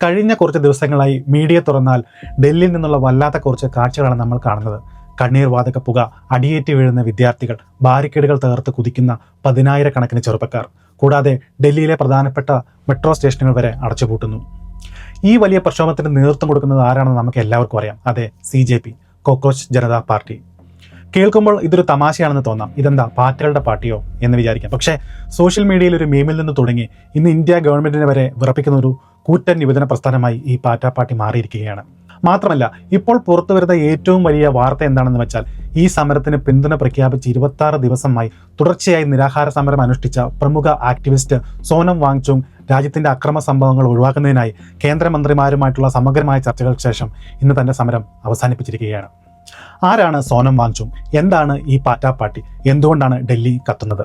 കഴിഞ്ഞ കുറച്ച് ദിവസങ്ങളായി മീഡിയ തുറന്നാൽ ഡൽഹിയിൽ നിന്നുള്ള വല്ലാത്ത കുറച്ച് കാഴ്ചകളാണ് നമ്മൾ കാണുന്നത്. കണ്ണീർ വാതക പുക, അടിയേറ്റ് വീഴുന്ന വിദ്യാർത്ഥികൾ, ബാരിക്കേഡുകൾ തകർത്ത് കുതിക്കുന്ന 10,000-കണക്കിന് ചെറുപ്പക്കാർ, കൂടാതെ ഡൽഹിയിലെ പ്രധാനപ്പെട്ട മെട്രോ സ്റ്റേഷനുകൾ വരെ അടച്ചുപൂട്ടുന്നു. ഈ വലിയ പ്രക്ഷോഭത്തിന് നേതൃത്വം കൊടുക്കുന്നത് ആരാണെന്ന് നമുക്ക് എല്ലാവർക്കും അറിയാം. അതെ, CJP, കോക്രോച്ച് ജനതാ പാർട്ടി. കേൾക്കുമ്പോൾ ഇതൊരു തമാശയാണെന്ന് തോന്നാം. ഇതെന്താ പാറ്റകളുടെ പാർട്ടിയോ എന്ന് വിചാരിക്കാം. പക്ഷേ സോഷ്യൽ മീഡിയയിൽ ഒരു മീമിൽ നിന്ന് തുടങ്ങി ഇന്ന് ഇന്ത്യ ഗവൺമെന്റിനെ വരെ വിറപ്പിക്കുന്ന ഒരു കൂറ്റൻ നിവേദന പ്രസ്ഥാനമായി ഈ പാറ്റ പാർട്ടി മാറിയിരിക്കുകയാണ്. മാത്രമല്ല, ഇപ്പോൾ പുറത്തു വരുന്ന ഏറ്റവും വലിയ വാർത്ത എന്താണെന്ന് വെച്ചാൽ ഈ സമരത്തിന് പിന്തുണ പ്രഖ്യാപിച്ച് 26 ദിവസമായി തുടർച്ചയായി നിരാഹാര സമരം അനുഷ്ഠിച്ച പ്രമുഖ ആക്ടിവിസ്റ്റ് സോനം വാങ്ചുങ് രാജ്യത്തിന്റെ അക്രമ സംഭവങ്ങൾ ഒഴിവാക്കുന്നതിനായി കേന്ദ്രമന്ത്രിമാരുമായിട്ടുള്ള സമഗ്രമായ ചർച്ചകൾക്ക് ശേഷം ഇന്ന് തന്റെ സമരം അവസാനിപ്പിച്ചിരിക്കുകയാണ്. ആരാണ് സോനം വാങ്ചുങ്? എന്താണ് ഈ പാറ്റ പാർട്ടി? എന്തുകൊണ്ടാണ് ഡൽഹി കത്തുന്നത്?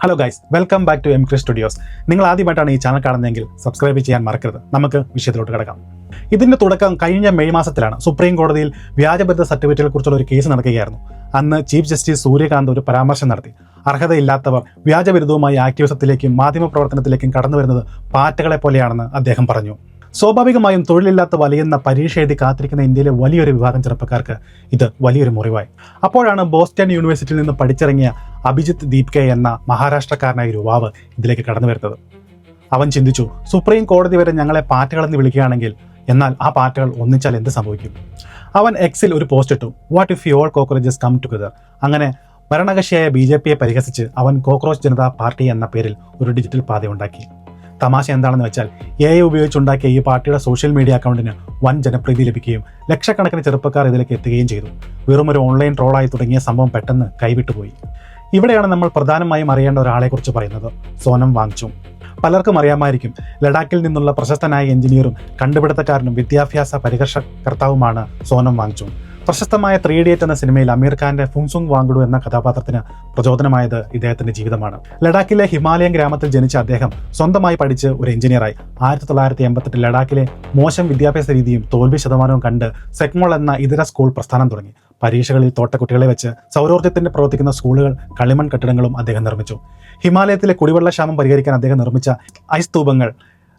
Hello guys, welcome back to MK studios. നിങ്ങൾ ആദ്യമായിട്ടാണ് ഈ ചാനൽ കാണുന്നതെങ്കിൽ സബ്സ്ക്രൈബ് ചെയ്യാൻ മറക്കരുത്. നമുക്ക് വിഷയത്തിലോട്ട് കിടക്കാം. ഇതിന്റെ തുടക്കം കഴിഞ്ഞ മെയ് മാസത്തിലാണ്. സുപ്രീം കോടതിയിൽ വ്യാജബദ്ധ സർട്ടിഫിക്കറ്റുകളെ കുറിച്ചുള്ള ഒരു കേസ് നടക്കുകയായിരുന്നു. അന്ന് ചീഫ് ജസ്റ്റിസ് സൂര്യകാന്ത് ഒരു പരാമർശം നടത്തി. അർഹതയില്ലാത്തവർ വ്യാജബിരുദവുമായി ആക്ടിവിസത്തിലേക്കും മാധ്യമപ്രവർത്തനത്തിലേക്കും കടന്നു വരുന്നത് പാറ്റകളെ പോലെയാണെന്ന് അദ്ദേഹം പറഞ്ഞു. സ്വാഭാവികമായും തൊഴിലില്ലാത്ത വലയുന്ന പരീക്ഷ എഴുതി കാത്തിരിക്കുന്ന ഇന്ത്യയിലെ വലിയൊരു വിഭാഗം ചെറുപ്പക്കാർക്ക് ഇത് വലിയൊരു മുറിവായി. അപ്പോഴാണ് ബോസ്റ്റൺ യൂണിവേഴ്സിറ്റിയിൽ നിന്ന് പഠിച്ചിറങ്ങിയ അഭിജിത്ത് ദീപ്കെ എന്ന മഹാരാഷ്ട്രക്കാരനായ യുവാവ് ഇതിലേക്ക് കടന്നു വരുന്നത്. അവൻ ചിന്തിച്ചു, സുപ്രീം കോടതി വരെ ഞങ്ങളെ പാറ്റകളെന്ന് വിളിക്കുകയാണെങ്കിൽ എന്നാൽ ആ പാറ്റകൾ ഒന്നിച്ചാൽ എന്ത് സംഭവിക്കും? അവൻ എക്സിൽ ഒരു പോസ്റ്റ് ഇട്ടു, what if you all cockroaches come together. അങ്ങനെ ഭരണകക്ഷിയായ BJPയെ പരിഹസിച്ച് അവൻ കോക്രോച്ച് ജനതാ പാർട്ടി എന്ന പേരിൽ ഒരു ഡിജിറ്റൽ പാത ഉണ്ടാക്കി. തമാശ എന്താണെന്ന് വെച്ചാൽ AI ഉപയോഗിച്ചുണ്ടാക്കിയ ഈ പാർട്ടിയുടെ സോഷ്യൽ മീഡിയ അക്കൗണ്ടിന് വൻ ജനപ്രീതി ലഭിക്കുകയും ലക്ഷക്കണക്കിന് ചെറുപ്പക്കാർ ഇതിലേക്ക് എത്തുകയും ചെയ്തു. വെറും ഒരു ഓൺലൈൻ ട്രോളായി തുടങ്ങിയ സംഭവം പെട്ടെന്ന് കൈവിട്ടുപോയി. ഇവിടെയാണ് നമ്മൾ പ്രധാനമായും അറിയേണ്ട ഒരാളെക്കുറിച്ച് പറയുന്നത്, സോനം വാങ്ചുങ്. പലർക്കും അറിയാമായിരിക്കും, ലഡാക്കിൽ നിന്നുള്ള പ്രശസ്തനായ എഞ്ചിനീയറും കണ്ടുപിടുത്തക്കാരനും വിദ്യാഭ്യാസ പരിരക്ഷകർത്താവുമാണ് സോനം വാങ്ചുങ്. പ്രശസ്തമായ 3 Idiot എന്ന സിനിമയിൽ അമീർ ഖാന്റെ ഫുങ്സുങ് വാങ്ഡു എന്ന കഥാപാത്രത്തിന് പ്രചോദനമായത് ഇദ്ദേഹത്തിന്റെ ജീവിതമാണ്. ലഡാക്കിലെ ഹിമാലയൻ ഗ്രാമത്തിൽ ജനിച്ച അദ്ദേഹം സ്വന്തമായി പഠിച്ച് ഒരു എഞ്ചിനീയറായി. 1988 ലഡാക്കിലെ മോശം വിദ്യാഭ്യാസ രീതിയും തോൽവി ശതമാനവും കണ്ട് സെക്മോൾ എന്ന ഇതര സ്കൂൾ പ്രസ്ഥാനം തുടങ്ങി. പരീക്ഷകളിൽ തോറ്റ കുട്ടികളെ വെച്ച് സൗരോർജ്ജത്തിന് പ്രവർത്തിക്കുന്ന സ്കൂളുകൾ, കളിമൺ കെട്ടിടങ്ങളും അദ്ദേഹം നിർമ്മിച്ചു. ഹിമാലയത്തിലെ കുടിവെള്ള ക്ഷാമം പരിഹരിക്കാൻ അദ്ദേഹം നിർമ്മിച്ച ഐസ് സ്തൂപങ്ങൾ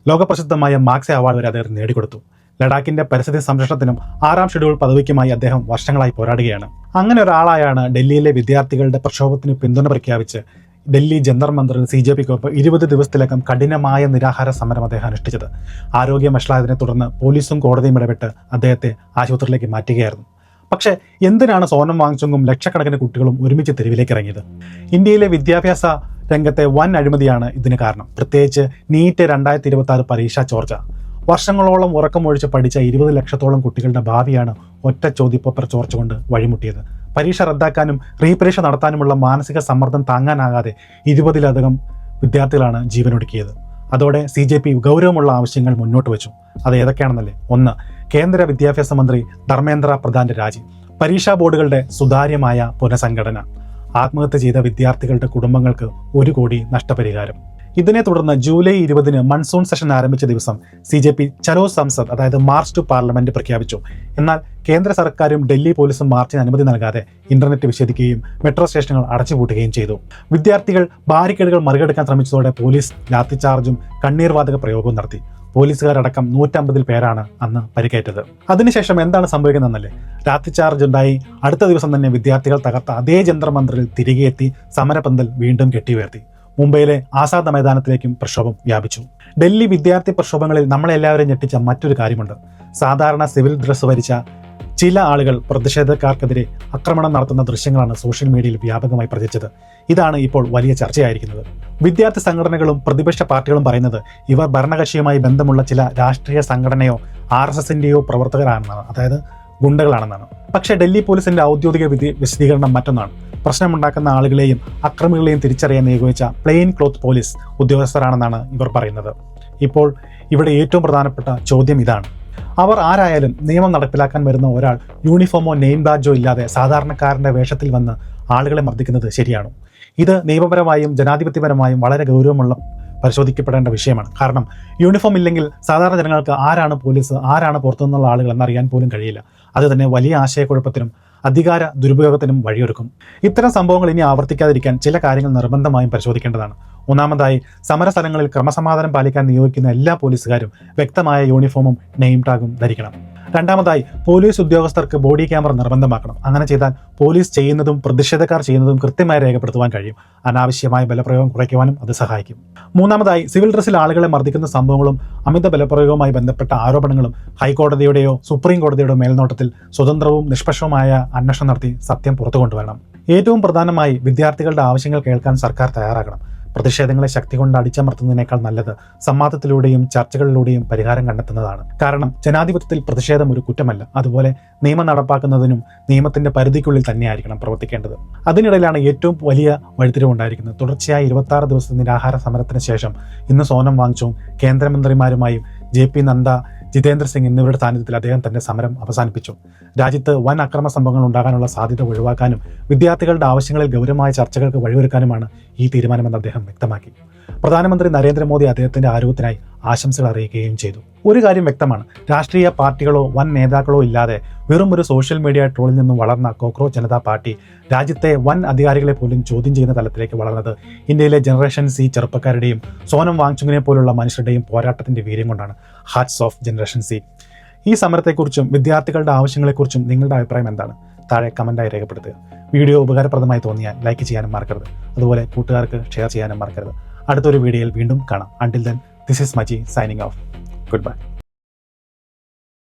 ലോകപ്രസിദ്ധമായ മാക്സെ അവാർഡ് വരെ അദ്ദേഹം നേടിക്കൊടുത്തു. ലഡാക്കിന്റെ പരിസ്ഥിതി സംരക്ഷണത്തിനും 6ാം ഷെഡ്യൂൾ പദവിക്കുമായി അദ്ദേഹം വർഷങ്ങളായി പോരാടുകയാണ്. അങ്ങനെ ഒരാളായാണ് ഡൽഹിയിലെ വിദ്യാർത്ഥികളുടെ പ്രക്ഷോഭത്തിന് പിന്തുണ പ്രഖ്യാപിച്ച് ഡൽഹി ജന്തർ മന്ദറിൽ CJPക്കൊപ്പം 20 ദിവസത്തിലകം കഠിനമായ നിരാഹാര സമരം അദ്ദേഹം അനുഷ്ഠിച്ചത്. ആരോഗ്യം വഷളായതിനെ തുടർന്ന് പോലീസും കോടതിയും ഇടപെട്ട് അദ്ദേഹത്തെ ആശുപത്രിയിലേക്ക് മാറ്റുകയായിരുന്നു. പക്ഷേ എന്തിനാണ് സോനം വാങ്ചുങ്ങും ലക്ഷക്കണക്കിന് കുട്ടികളും ഒരുമിച്ച് തെരുവിലേക്ക് ഇറങ്ങിയത്? ഇന്ത്യയിലെ വിദ്യാഭ്യാസ രംഗത്തെ വൻ അഴിമതിയാണ് ഇതിന് കാരണം. പ്രത്യേകിച്ച് നീറ്റ് 2026 പരീക്ഷാ ചോർച്ച. വർഷങ്ങളോളം ഉറക്കമൊഴിച്ച് പഠിച്ച 20 ലക്ഷത്തോളം കുട്ടികളുടെ ഭാവിയാണ് ഒറ്റ ചോദ്യപേപ്പർ ചോർച്ച കൊണ്ട് വഴിമുട്ടിയത്. പരീക്ഷ റദ്ദാക്കാനും റീപരീക്ഷ നടത്താനുമുള്ള മാനസിക സമ്മർദ്ദം താങ്ങാനാകാതെ 20ലധികം വിദ്യാർത്ഥികളാണ് ജീവനൊടുക്കിയത്. അതോടെ CJP ഗൗരവമുള്ള ആവശ്യങ്ങൾ മുന്നോട്ട് വെച്ചു. അത് ഏതൊക്കെയാണെന്നല്ലേ? 1. കേന്ദ്ര വിദ്യാഭ്യാസ മന്ത്രി ധർമ്മേന്ദ്ര പ്രധാന്റെ രാജി. പരീക്ഷാ ബോർഡുകളുടെ സുതാര്യമായ പുനഃസംഘടന. ആത്മഹത്യ ചെയ്ത വിദ്യാർത്ഥികളുടെ കുടുംബങ്ങൾക്ക് 1 കോടി നഷ്ടപരിഹാരം. ഇതിനെ തുടർന്ന് ജൂലൈ 20 മൺസൂൺ സെഷൻ ആരംഭിച്ച ദിവസം CJP ചലോ സംസദ്, അതായത് മാർച്ച് ടു പാർലമെന്റ് പ്രഖ്യാപിച്ചു. എന്നാൽ കേന്ദ്ര സർക്കാരും ഡൽഹി പോലീസും മാർച്ചിന് അനുമതി നൽകാതെ ഇന്റർനെറ്റ് വിച്ഛേദിക്കുകയും മെട്രോ സ്റ്റേഷനുകൾ അടച്ചുപൂട്ടുകയും ചെയ്തു. വിദ്യാർത്ഥികൾ ബാരിക്കേഡുകൾ മറികടക്കാൻ ശ്രമിച്ചതോടെ പോലീസ് ലാത്തിചാർജും കണ്ണീർ വാതക പ്രയോഗവും നടത്തി. പോലീസുകാരടക്കം 150 പേരാണ് അന്ന് പരിക്കേറ്റത്. അതിനുശേഷം എന്താണ് സംഭവിക്കുന്നതെന്നല്ലേ? ലാത്തിചാർജ് ഉണ്ടായി. അടുത്ത ദിവസം തന്നെ വിദ്യാർത്ഥികൾ തകർത്ത അതേ ജന്തർ മന്ദറിൽ തിരികെ എത്തി സമരപന്തൽ വീണ്ടും കെട്ടിയുയർത്തി. മുംബൈയിലെ ആസാദ് മൈതാനത്തിലേക്കും പ്രക്ഷോഭം വ്യാപിച്ചു. ഡൽഹി വിദ്യാർത്ഥി പ്രക്ഷോഭങ്ങളിൽ നമ്മളെല്ലാവരും ഞെട്ടിച്ച മറ്റൊരു കാര്യമുണ്ട്. സാധാരണ സിവിൽ ഡ്രസ് ധരിച്ച ചില ആളുകൾ പ്രതിഷേധക്കാർക്കെതിരെ ആക്രമണം നടത്തുന്ന ദൃശ്യങ്ങളാണ് സോഷ്യൽ മീഡിയയിൽ വ്യാപകമായി പ്രചരിച്ചത്. ഇതാണ് ഇപ്പോൾ വലിയ ചർച്ചയായിരിക്കുന്നത്. വിദ്യാർത്ഥി സംഘടനകളും പ്രതിപക്ഷ പാർട്ടികളും പറയുന്നത് ഇവർ ഭരണകക്ഷിയുമായി ബന്ധമുള്ള ചില രാഷ്ട്രീയ സംഘടനയോ RSSന്റെയോ പ്രവർത്തകരാണെന്നാണ്, അതായത് ഗുണ്ടകളാണെന്നാണ്. പക്ഷേ ഡൽഹി പോലീസിന്റെ ഔദ്യോഗിക വിശദീകരണം മറ്റൊന്നാണ്. പ്രശ്നമുണ്ടാക്കുന്ന ആളുകളെയും അക്രമികളെയും തിരിച്ചറിയാൻ നിയോഗിച്ച പ്ലെയിൻ ക്ലോത്ത് പോലീസ് ഉദ്യോഗസ്ഥരാണെന്നാണ് ഇവർ പറയുന്നത്. ഇപ്പോൾ ഇവിടെ ഏറ്റവും പ്രധാനപ്പെട്ട ചോദ്യം ഇതാണ്, അവർ ആരായാലും നിയമം നടപ്പിലാക്കാൻ വരുന്ന ഒരാൾ യൂണിഫോമോ നെയിം ബാഡ്ജോ ഇല്ലാതെ സാധാരണക്കാരന്റെ വേഷത്തിൽ വന്ന് ആളുകളെ മർദ്ദിക്കുന്നത് ശരിയാണോ? ഇത് നിയമപരമായും ജനാധിപത്യപരമായും വളരെ ഗൗരവമുള്ള പരിശോധിക്കപ്പെടേണ്ട വിഷയമാണ്. കാരണം യൂണിഫോം ഇല്ലെങ്കിൽ സാധാരണ ജനങ്ങൾക്ക് ആരാണ് പോലീസ്, ആരാണ് പുറത്തുനിന്നുള്ള ആളുകൾ എന്നറിയാൻ പോലും കഴിയില്ല. അത് തന്നെ വലിയ ആശയക്കുഴപ്പത്തിനും അധികാര ദുരുപയോഗത്തിനും വഴിയൊരുക്കും. ഇത്തരം സംഭവങ്ങൾ ഇനി ആവർത്തിക്കാതിരിക്കാൻ ചില കാര്യങ്ങൾ നിർബന്ധമായും പരിശോധിക്കേണ്ടതാണ്. ഒന്നാമതായി, സമരസ്ഥലങ്ങളിൽ ക്രമസമാധാനം പാലിക്കാൻ നിയോഗിക്കുന്ന എല്ലാ പോലീസുകാരും വ്യക്തമായ യൂണിഫോമും നെയിം ടാഗും ധരിക്കണം. രണ്ടാമതായി, പോലീസ് ഉദ്യോഗസ്ഥർക്ക് ബോഡി ക്യാമറ നിർബന്ധമാക്കണം. അങ്ങനെ ചെയ്താൽ പോലീസ് ചെയ്യുന്നതും പ്രതിഷേധക്കാർ ചെയ്യുന്നതും കൃത്യമായി രേഖപ്പെടുത്തുവാൻ കഴിയും. അനാവശ്യമായ ബലപ്രയോഗം കുറയ്ക്കുവാനും അത് സഹായിക്കും. മൂന്നാമതായി, സിവിൽ ഡ്രസ്സിൽ ആളുകളെ മർദ്ദിക്കുന്ന സംഭവങ്ങളും അമിത ബലപ്രയോഗവുമായി ബന്ധപ്പെട്ട ആരോപണങ്ങളും ഹൈക്കോടതിയുടെയോ സുപ്രീം കോടതിയുടെയോ മേൽനോട്ടത്തിൽ സ്വതന്ത്രവും നിഷ്പക്ഷവുമായ അന്വേഷണം നടത്തി സത്യം പുറത്തു കൊണ്ടുവരണം. ഏറ്റവും പ്രധാനമായി, വിദ്യാർത്ഥികളുടെ ആവശ്യങ്ങൾ കേൾക്കാൻ സർക്കാർ തയ്യാറാകണം. പ്രതിഷേധങ്ങളെ ശക്തി കൊണ്ട് അടിച്ചമർത്തുന്നതിനേക്കാൾ നല്ലത് സംവാദത്തിലൂടെയും ചർച്ചകളിലൂടെയും പരിഹാരം കണ്ടെത്തുന്നതാണ്. കാരണം ജനാധിപത്യത്തിൽ പ്രതിഷേധം ഒരു കുറ്റമല്ല. അതുപോലെ നിയമം നടപ്പാക്കുന്നതിനും നിയമത്തിന്റെ പരിധിക്കുള്ളിൽ തന്നെയായിരിക്കണം പ്രവർത്തിക്കേണ്ടത്. അതിനിടയിലാണ് ഏറ്റവും വലിയ വഴിത്തിരിവുണ്ടായിരിക്കുന്നത്. തുടർച്ചയായ 26 ദിവസത്തെ നിരാഹാര സമരത്തിന് ശേഷം ഇന്ന് സോനം വാങ്ചുക്കും കേന്ദ്രമന്ത്രിമാരുമായും JP നദ്ദ, ജിതേന്ദ്ര സിംഗ് എന്നിവരുടെ സാന്നിധ്യത്തിൽ അദ്ദേഹം തന്റെ സമരം അവസാനിപ്പിച്ചു. രാജ്യത്ത് വൻ അക്രമ സംഭവങ്ങൾ ഉണ്ടാകാനുള്ള സാധ്യത ഒഴിവാക്കാനും വിദ്യാർത്ഥികളുടെ ആവശ്യങ്ങളിൽ ഗൗരവമായ ചർച്ചകൾക്ക് വഴിയൊരുക്കാനുമാണ് ഈ തീരുമാനമെന്ന് അദ്ദേഹം വ്യക്തമാക്കി. പ്രധാനമന്ത്രി നരേന്ദ്രമോദി അദ്ദേഹത്തിന്റെ ആരോഗ്യത്തിനായി ആശംസകൾ അറിയിക്കുകയും ചെയ്തു. ഒരു കാര്യം വ്യക്തമാണ്, രാഷ്ട്രീയ പാർട്ടികളോ വൻ നേതാക്കളോ ഇല്ലാതെ വെറും ഒരു സോഷ്യൽ മീഡിയ ട്രോളിൽ നിന്നും വളർന്ന കോക്രോച്ച് ജനതാ പാർട്ടി രാജ്യത്തെ വൻ അധികാരികളെ പോലും ചോദ്യം ചെയ്യുന്ന തലത്തിലേക്ക് വളർന്നത് ഇന്ത്യയിലെ ജനറേഷൻ സി ചെറുപ്പക്കാരുടെയും സോനം വാങ്ചുക്കിനെ പോലുള്ള മനുഷ്യരുടെയും പോരാട്ടത്തിന്റെ വീര്യം കൊണ്ടാണ്. Hats off generation Z. ഈ സമരത്തെക്കുറിച്ചും വിദ്യാർത്ഥികളുടെ ആവശ്യങ്ങളെക്കുറിച്ചും നിങ്ങളുടെ അഭിപ്രായം എന്താണ്? താഴെ കമന്റായി രേഖപ്പെടുത്തുക. വീഡിയോ ഉപകാരപ്രദമായി തോന്നിയാൽ ലൈക്ക് ചെയ്യാനും മറക്കരുത്. അതുപോലെ കൂട്ടുകാർക്ക് ഷെയർ ചെയ്യാനും മറക്കരുത്. അടുത്തൊരു വീഡിയോയിൽ വീണ്ടും കാണാം. Until then, this is Maji signing off. Goodbye.